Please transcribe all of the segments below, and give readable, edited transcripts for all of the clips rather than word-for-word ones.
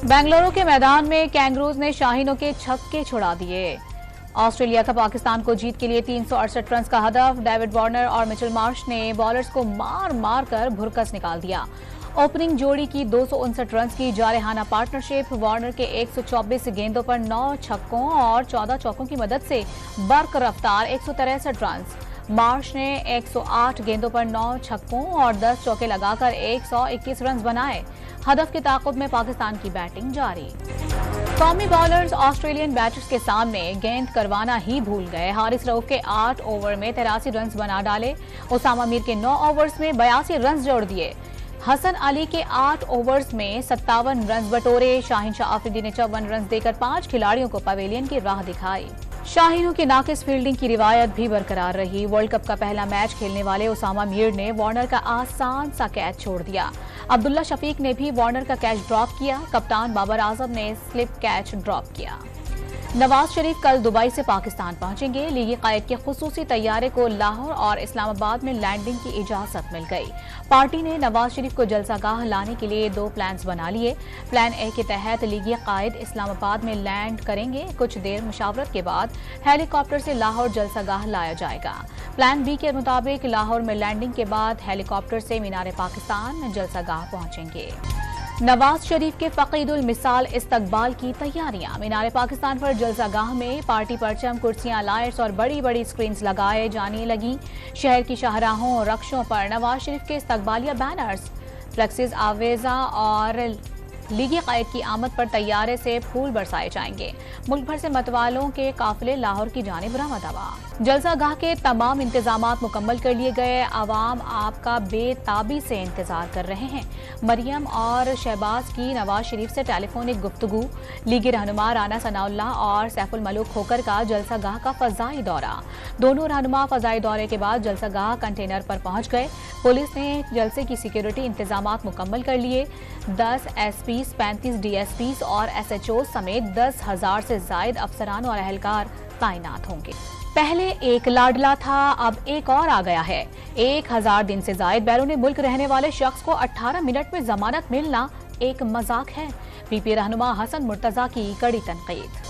बेंगलुरु के मैदान में कैंगरूज ने शाहीनों के छक्के छुड़ा दिए। ऑस्ट्रेलिया का पाकिस्तान को जीत के लिए 368 रन का हदफ। डेविड वार्नर और मिचेल मार्श ने बॉलर्स को मार मार कर भुरकस निकाल दिया। ओपनिंग जोड़ी की 259 रन की जारहाना पार्टनरशिप। वार्नर के 124 गेंदों पर 9 छक्कों और 14 चौकों की मदद से बर्क रफ्तार 163 रन। मार्श ने 108 गेंदों पर 9 छक्कों और 10 चौके लगाकर 121 रन बनाए। हदफ के ताक़ुब में पाकिस्तान की बैटिंग जारी। कौमी बॉलर्स ऑस्ट्रेलियन बैटर्स के सामने गेंद करवाना ही भूल गए। हारिस रऊफ के 8 ओवर में 83 रन बना डाले। उसामा मीर के 9 ओवर्स में 82 रन जोड़ दिए। हसन अली के 8 ओवर्स में 57 रन बटोरे। शाहीन शाह आफरीदी ने 54 रन देकर 5 खिलाड़ियों को पवेलियन की राह दिखाई। शाहीनों की नाकिस फील्डिंग की रिवायत भी बरकरार रही। वर्ल्ड कप का पहला मैच खेलने वाले उसामा मीर ने वार्नर का आसान सा कैच छोड़ दिया। अब्दुल्ला शफीक ने भी वार्नर का कैच ड्रॉप किया। कप्तान बाबर आजम ने स्लिप कैच ड्रॉप किया। नवाज शरीफ कल दुबई से पाकिस्तान पहुंचेंगे। लीगी कायद के खुसूसी तैयारे को लाहौर और इस्लामाबाद में लैंडिंग की इजाजत मिल गई। पार्टी ने नवाज शरीफ को जलसागाह लाने के लिए 2 प्लान्स बना लिए। प्लान ए के तहत लीगी कायद इस्लामाबाद में लैंड करेंगे। कुछ देर मुशावरत के बाद हेलीकॉप्टर से लाहौर जलसागाह लाया जाएगा। प्लान बी के मुताबिक लाहौर में लैंडिंग के बाद हेलीकॉप्टर से मीनार पाकिस्तान जलसागाह पहुंचेंगे। नवाज शरीफ के फकीदुल मिसाल इस्तकबाल की तैयारियां। मीनार पाकिस्तान पर जलसागाह में पार्टी परचम, कुर्सियां, लाइट्स और बड़ी बड़ी स्क्रीन्स लगाए जाने लगी। शहर की शाहराहों और रक्षों पर नवाज शरीफ के इस्तकबालिया बैनर्स, फ्लेक्सिस, आवेजा और लीगी कायद की आमद पर तैयारे से फूल बरसाए जाएंगे। मुल्क भर से मतवालों के काफिले लाहौर की जानिब रवाना। जलसागाह के तमाम इंतजामात मुकम्मल कर लिए गए। आवाम आपका बेताबी से इंतजार कर रहे हैं। मरियम और शहबाज की नवाज शरीफ से टेलीफोनिक गुफ्तगू। लीगी रहनुमा राना सनाउल्लाह और सैफुल मलूक खोकर का जलसागाह का फजाई दौरा। दोनों रहनुमा फजाई दौरे के बाद जलसागाह कंटेनर पर पहुंच गए। पुलिस ने जलसे की सिक्योरिटी इंतजामात मुकम्मल कर लिए। 10 एसपीज, 35 डीएसपीज और एसएचओ समेत 10,000 से जायद अफसरान और अहलकार तैनात होंगे। पहले एक लाडला था, अब एक और आ गया है। 1000 दिन से जायद बैरून मुल्क रहने वाले शख्स को 18 मिनट में जमानत मिलना एक मजाक है। पीपी रहनुमा हसन मुर्तजा की कड़ी तनकीद।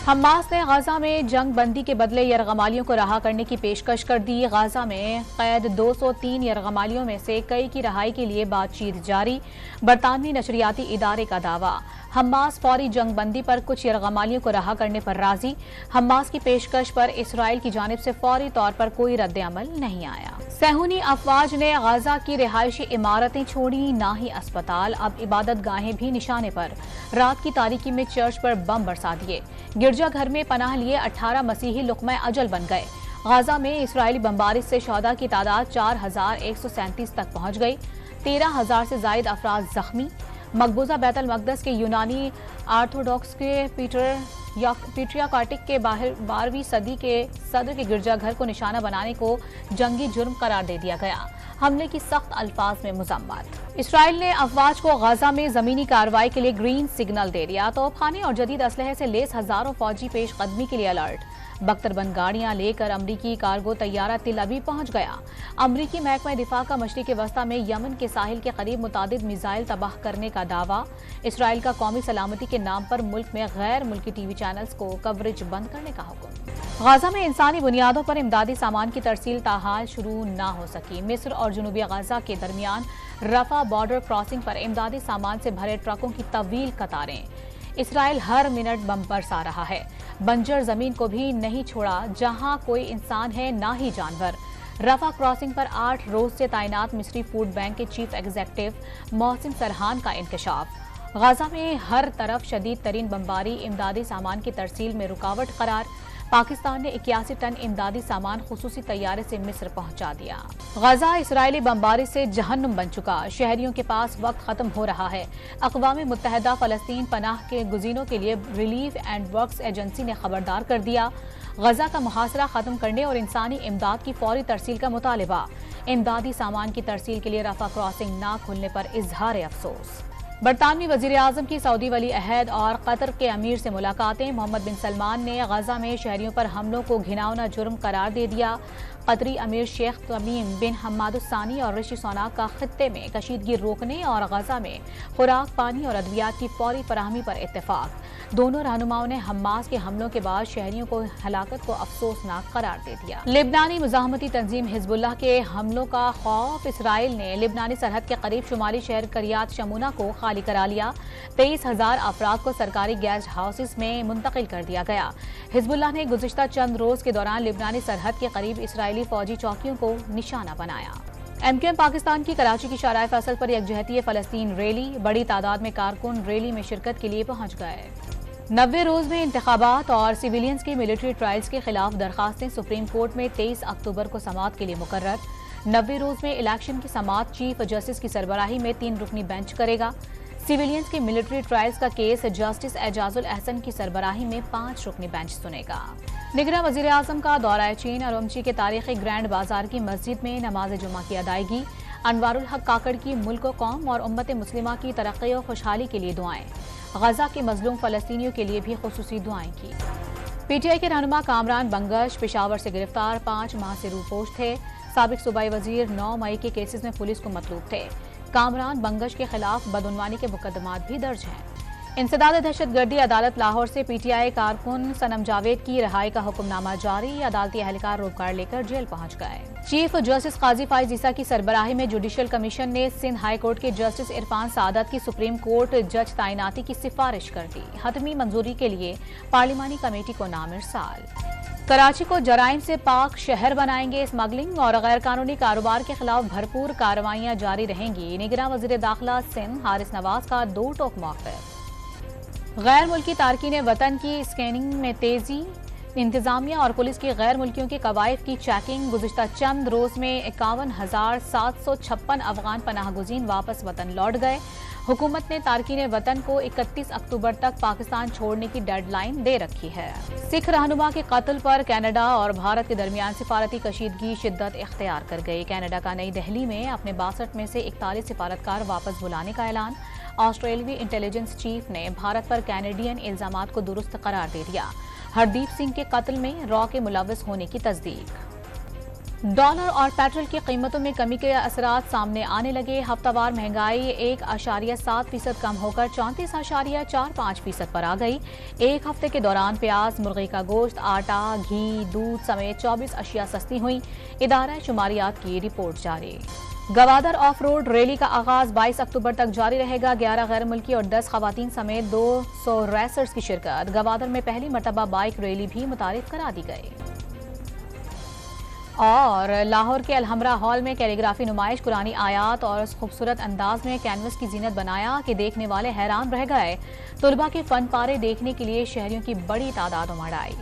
हमास ने गाजा में जंग बंदी के बदले यरगमालियों को रहा करने की पेशकश कर दी। गाजा में कैद 203 यरगमालियों में से कई की रहाई के लिए बातचीत जारी। बरतानवी नशरियाती इदारे का दावा। हमास फौरी जंग बंदी पर कुछ यरगमालियों को रहा करने पर राजी। हमास की पेशकश पर इसराइल की जानिब से फौरी तौर पर कोई रद्द अमल नहीं आया। सहूनी अफवाज ने गाजा की रिहायशी इमारतें छोड़ी, ना ही अस्पताल, अब इबादत गाहें भी निशाने पर। रात की तारीकी में चर्च पर बम बरसा दिए। गिरजाघर में पनाह लिए 18 मसीही लुक़्मा अजल बन गए। गाजा में इसराइली बमबारी से शहदा की तादाद 4137 तक पहुंच गई। 13,000 से जायद अफराद जख्मी। मकबूजा बैतुल मक़दस के यूनानी आर्थोडॉक्स के पेट्रियार्काटिक के 12वीं सदी के सदर के गिरजाघर को निशाना बनाने को जंगी जुर्म करार दे दिया गया। हमले की सख्त अल्फाज में मज़म्मत। इसराइल ने अफवाज को गाजा में जमीनी कार्रवाई के लिए ग्रीन सिग्नल दे दिया। तोपखाने और जदीद असलहे से लेस हजारों फौजी पेश कदमी के लिए अलर्ट। बख्तरबंद गाड़ियां लेकर अमरीकी कार्गो तैयारा तिल अबीब पहुंच गया। अमरीकी महकमा दिफा का मशरिक़ वस्ता में यमन के साहिल के करीब मुतादिद मिसाइल तबाह करने का दावा। इसराइल का कौमी सलामती के नाम पर मुल्क में गैर मुल्की टीवी चैनल्स को कवरेज बंद करने का हुक्म। गाजा में इंसानी बुनियादों पर इमदादी सामान की तरसील ताहाल शुरू न हो सकी। मिस्र और जनूबी गाजा के दरमियान रफा बॉर्डर क्रॉसिंग पर इमदादी सामान से भरे ट्रकों की तवील कतारें। इसराइल हर मिनट बम बरसा रहा है। बंजर जमीन को भी नहीं छोड़ा जहां कोई इंसान है ना ही जानवर। रफा क्रॉसिंग पर 8 रोज से तैनात मिस्री फूड बैंक के चीफ एग्जीक्यूटिव मोहसिन सरहान का इंकशाफ। गाजा में हर तरफ शदीद तरीन बमबारी, इमदादी सामान की तरसील में रुकावट करार। पाकिस्तान ने 81 टन इमदादी सामान खुसूसी तैयारे से मिस्र पहुंचा दिया। गाजा इसराइली बमबारी से जहन्नुम बन चुका। शहरियों के पास वक्त खत्म हो रहा है। अक़वाम मुत्तहिदा फ़लस्तीन पनाह के गुज़ीनों के लिए रिलीफ एंड वर्क्स एजेंसी ने खबरदार कर दिया। गजा का मुहासरा खत्म करने और इंसानी इमदाद की फौरी तरसील का मुतालिबा। इमदादी सामान की तरसील के लिए रफा क्रॉसिंग न खुलने पर इजहार अफसोस। बरतानवी वजीर आजम की सऊदी वली अहद और कतर के अमीर से मुलाकातें। मोहम्मद बिन सलमान ने गजा में शहरियों पर हमलों को घिनौना जुर्म करार दे दिया। قطری امیر شیخ تمیم بن حماد الثانی اور رشی سوناک کا خطے میں کشیدگی روکنے اور غزہ میں خوراک، پانی اور ادویات کی فوری فراہمی پر اتفاق۔ دونوں رہنماؤں نے حماس کے حملوں کے بعد شہریوں کو ہلاکت کو افسوسناک قرار دے دیا۔ لبنانی مزاحمتی تنظیم حزب اللہ کے حملوں کا خوف، اسرائیل نے لبنانی سرحد کے قریب شمالی شہر کریات شمونہ کو خالی کرا لیا۔ 23,000 افراد کو سرکاری گیسٹ ہاؤسز میں منتقل کر دیا گیا۔ حزب اللہ نے گزشتہ چند روز کے دوران لبنانی سرحد کے قریب اسرائیلی فوجی چوکیوں کو نشانہ بنایا۔ ایم کیو ایم پاکستان کی کراچی کی شارع فیصل پر یکجہتی فلسطین ریلی، بڑی تعداد میں کارکن ریلی میں شرکت کے لیے پہنچ گئے۔ 90 روز میں انتخابات اور سویلینز کی ملٹری ٹرائلز کے خلاف درخواستیں سپریم کورٹ میں 23 اکتوبر کو سماعت کے لیے مقرر۔ 90 روز میں الیکشن کی سماعت چیف جسٹس کی سربراہی میں 3 رکنی بینچ کرے گا۔ سویلینز کے ملٹری ٹرائلز کا کیس جسٹس اعجاز الاحسن کی سربراہی میں 5 رکنی بینچ سنے گا۔ نگراں وزیر اعظم کا دورہ چین اور امچی کے تاریخی گرینڈ بازار کی مسجد میں نماز جمعہ کی ادائیگی۔ انوار الحق کاکڑ کی ملک و قوم اور امت مسلمہ کی ترقی و خوشحالی کے لیے دعائیں۔ غزہ کے مظلوم فلسطینیوں کے لیے بھی خصوصی دعائیں کی۔ پی ٹی آئی کے رہنما کامران بنگش پشاور سے گرفتار، 5 ماہ سے روپوش تھے۔ سابق صوبائی وزیر 9 مئی کے کیسز میں پولیس کو مطلوب تھے۔ کامران بنگش کے خلاف بدعنوانی کے مقدمات بھی درج ہیں۔ انسداد دہشت گردی عدالت لاہور سے پی ٹی آئی کارکن صنم جاوید کی رہائی کا حکم نامہ جاری، عدالتی اہلکار روکار لے کر جیل پہنچ گئے۔ چیف جسٹس قاضی فائز عیسیٰ کی سربراہی میں جوڈیشل کمیشن نے سندھ ہائی کورٹ کے جسٹس عرفان سعادت کی سپریم کورٹ جج تعیناتی کی سفارش کر دی۔ حتمی منظوری کے لیے پارلیمانی کمیٹی کو نام ارسال۔ کراچی کو جرائم سے پاک شہر بنائیں گے، اسمگلنگ اور غیر قانونی کاروبار کے خلاف بھرپور کارروائیاں جاری رہیں گی۔ نگراں وزیر داخلہ سندھ حارث نواز کا 2 ٹوک موقف۔ غیر ملکی تارکین وطن کی اسکیننگ میں تیزی، انتظامیہ اور پولیس کی غیر ملکیوں کے کوائف کی چیکنگ۔ گزشتہ چند روز میں 51,756 افغان پناہ گزین واپس وطن لوٹ گئے۔ حکومت نے تارکین وطن کو 31 اکتوبر تک پاکستان چھوڑنے کی ڈیڈ لائن دے رکھی ہے۔ سکھ رہنما کے قتل پر کینیڈا اور بھارت کے درمیان سفارتی کشیدگی شدت اختیار کر گئی۔ کینیڈا کا نئی دہلی میں اپنے 62 میں سے 41 سفارتکار واپس بلانے کا اعلان۔ آسٹریلوی انٹیلیجنس چیف نے بھارت پر کینیڈین الزامات کو درست قرار دے دیا۔ ہردیپ سنگھ کے قتل میں را کے ملوث ہونے کی تصدیق۔ ڈالر اور پیٹرول کی قیمتوں میں کمی کے اثرات سامنے آنے لگے۔ ہفتہ وار مہنگائی 1.7% کم ہو کر 34.45% پر آ گئی۔ ایک ہفتے کے دوران پیاز، مرغی کا گوشت، آٹا، گھی، دودھ سمیت 24 اشیاء سستی ہوئیں۔ ادارہ شماریات کی رپورٹ جاری۔ گوادر آف روڈ ریلی کا آغاز 22 اکتوبر تک جاری رہے گا۔ 11 غیر ملکی اور 10 خواتین سمیت 200 ریسرز کی شرکت۔ گوادر میں پہلی مرتبہ بائیک ریلی بھی متعارف کرا دی گئی۔ اور لاہور کے الحمرا ہال میں کیلیگرافی نمائش، قرآنی آیات اور اس خوبصورت انداز میں کینوس کی زینت بنایا کہ دیکھنے والے حیران رہ گئے۔ طلباء کے فن پارے دیکھنے کے لیے شہریوں کی بڑی تعداد امڑ آئی۔